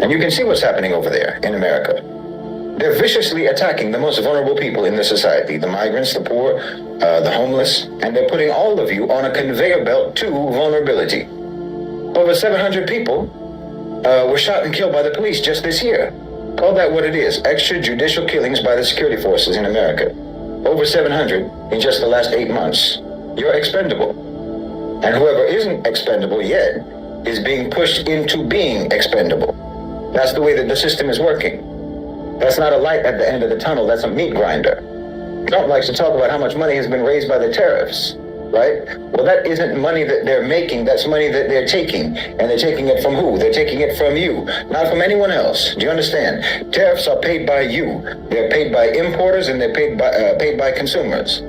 And you can see what's happening over there in America. They're viciously attacking the most vulnerable people in the society, the migrants, the poor, the homeless, and they're putting all of you on a conveyor belt to vulnerability. Over 700 people were shot and killed by the police just this year. Call that what it is, extrajudicial killings by the security forces in America. Over 700 in just the last 8 months. You're expendable. And whoever isn't expendable yet is being pushed into being expendable. That's the way that the system is working. That's not a light at the end of the tunnel, that's a meat grinder. Trump likes to talk about how much money has been raised by the tariffs, right? Well, that isn't money that they're making, that's money that they're taking. And they're taking it from who? They're taking it from you, not from anyone else. Do you understand? Tariffs are paid by you. They're paid by importers and they're paid by consumers.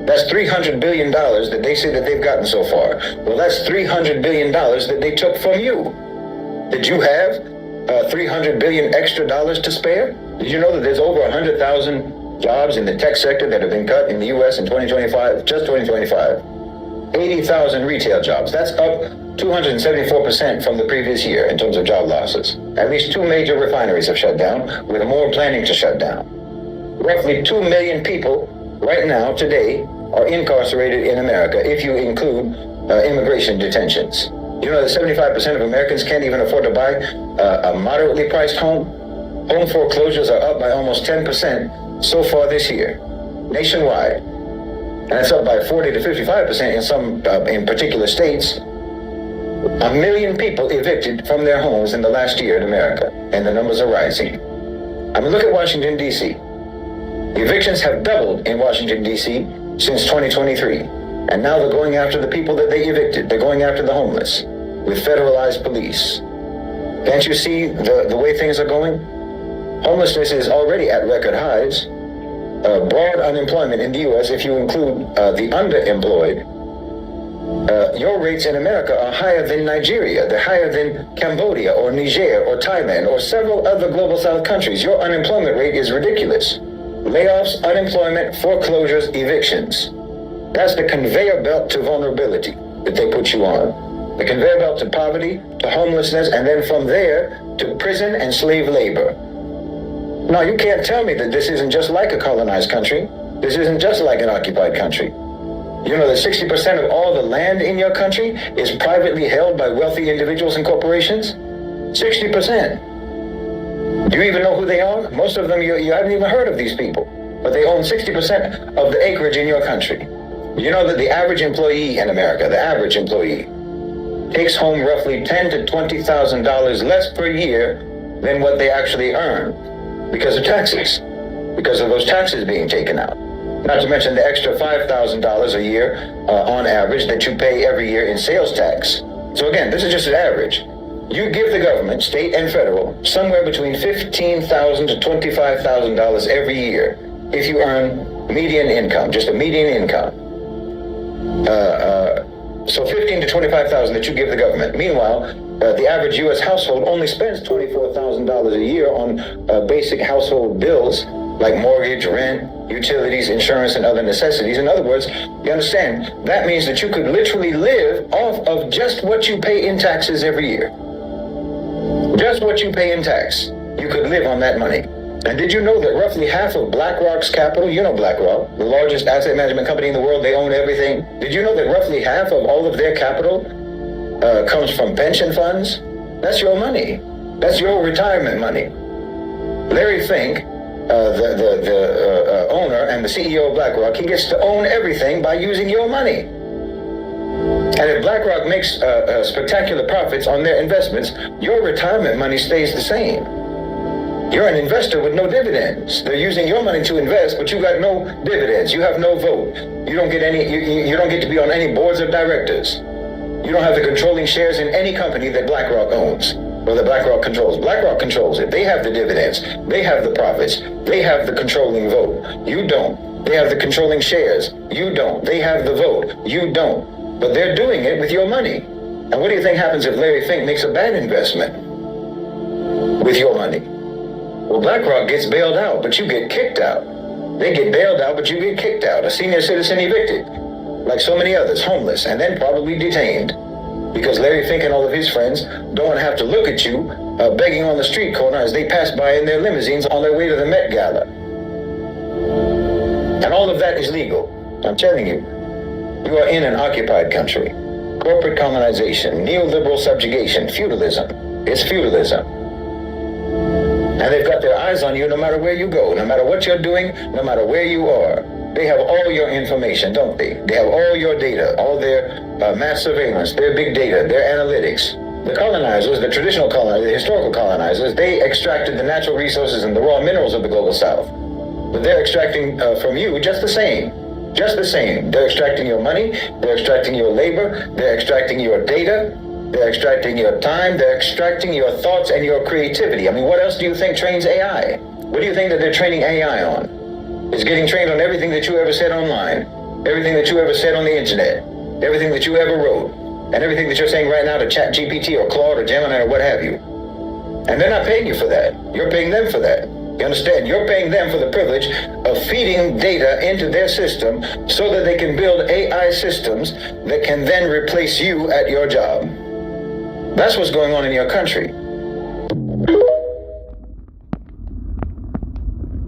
That's $300 billion that they say that they've gotten so far. Well, that's $300 billion that they took from you. Did you have $300 billion extra dollars to spare? Did you know that there's over 100,000 jobs in the tech sector that have been cut in the U.S. in 2025, just 2025? 80,000 retail jobs. That's up 274% from the previous year in terms of job losses. At least 2 major refineries have shut down, with more planning to shut down. Roughly 2 million people right now, today, are incarcerated in America, if you include immigration detentions. You know that 75% of Americans can't even afford to buy a moderately priced home? Home foreclosures are up by almost 10% so far this year, nationwide. And it's up by 40 to 55% in some, in particular states. 1 million people evicted from their homes in the last year in America, and the numbers are rising. I mean, look at Washington, D.C. Evictions have doubled in Washington, D.C. since 2023. And now they're going after the people that they evicted. They're going after the homeless with federalized police. Can't you see the way things are going? Homelessness is already at record highs. Broad unemployment in the U.S., if you include the underemployed, your rates in America are higher than Nigeria. They're higher than Cambodia or Niger or Thailand or several other global south countries. Your unemployment rate is ridiculous. Layoffs, unemployment, foreclosures, evictions. That's the conveyor belt to vulnerability that they put you on. The conveyor belt to poverty, to homelessness, and then from there to prison and slave labor. Now, you can't tell me that this isn't just like a colonized country. This isn't just like an occupied country. You know that 60% of all the land in your country is privately held by wealthy individuals and corporations? 60%. Do you even know who they are? Most of them, you haven't even heard of these people. But they own 60% of the acreage in your country. You know that the average employee in America, the average employee, takes home roughly $10,000 to $20,000 less per year than what they actually earn because of taxes, because of those taxes being taken out. Not to mention the extra $5,000 a year on average that you pay every year in sales tax. So again, this is just an average. You give the government, state and federal, somewhere between $15,000 to $25,000 every year if you earn median income, just a median income. So $15,000 to $25,000 that you give the government. Meanwhile, the average U.S. household only spends $24,000 a year on basic household bills like mortgage, rent, utilities, insurance, and other necessities. In other words, you understand, that means that you could literally live off of just what you pay in taxes every year. Just what you pay in tax. You could live on that money. And did you know that roughly half of BlackRock's capital, you know BlackRock, the largest asset management company in the world, they own everything. Did you know that roughly half of all of their capital comes from pension funds? That's your money. That's your retirement money. Larry Fink, the owner and the CEO of BlackRock, he gets to own everything by using your money. And if BlackRock makes spectacular profits on their investments, your retirement money stays the same. You're an investor with no dividends. They're using your money to invest, but you got no dividends. You have no vote. You don't get any. You don't get to be on any boards of directors. You don't have the controlling shares in any company that BlackRock owns or that BlackRock controls. BlackRock controls it. They have the dividends. They have the profits. They have the controlling vote. You don't. They have the controlling shares. You don't. They have the vote. You don't. But they're doing it with your money. And what do you think happens if Larry Fink makes a bad investment with your money? Well, BlackRock gets bailed out, but you get kicked out. They get bailed out, but you get kicked out. A senior citizen evicted, like so many others, homeless, and then probably detained. Because Larry Fink and all of his friends don't have to look at you begging on the street corner as they pass by in their limousines on their way to the Met Gala. And all of that is legal. I'm telling you, you are in an occupied country. Corporate colonization, neoliberal subjugation, feudalism. It's feudalism. And they've got their eyes on you no matter where you go, no matter what you're doing, no matter where you are. They have all your information, don't they? They have all your data, all their mass surveillance, their big data, their analytics. The colonizers, the traditional colonizers, the historical colonizers, they extracted the natural resources and the raw minerals of the global south. But they're extracting from you just the same. Just the same. They're extracting your money, they're extracting your labor, they're extracting your data, they're extracting your time, they're extracting your thoughts and your creativity. I mean, what else do you think trains AI? What do you think that they're training AI on? It's getting trained on everything that you ever said online, everything that you ever said on the internet, everything that you ever wrote, and everything that you're saying right now to ChatGPT or Claude or Gemini or what have you. And they're not paying you for that. You're paying them for that. You understand? You're paying them for the privilege of feeding data into their system so that they can build AI systems that can then replace you at your job. That's what's going on in your country.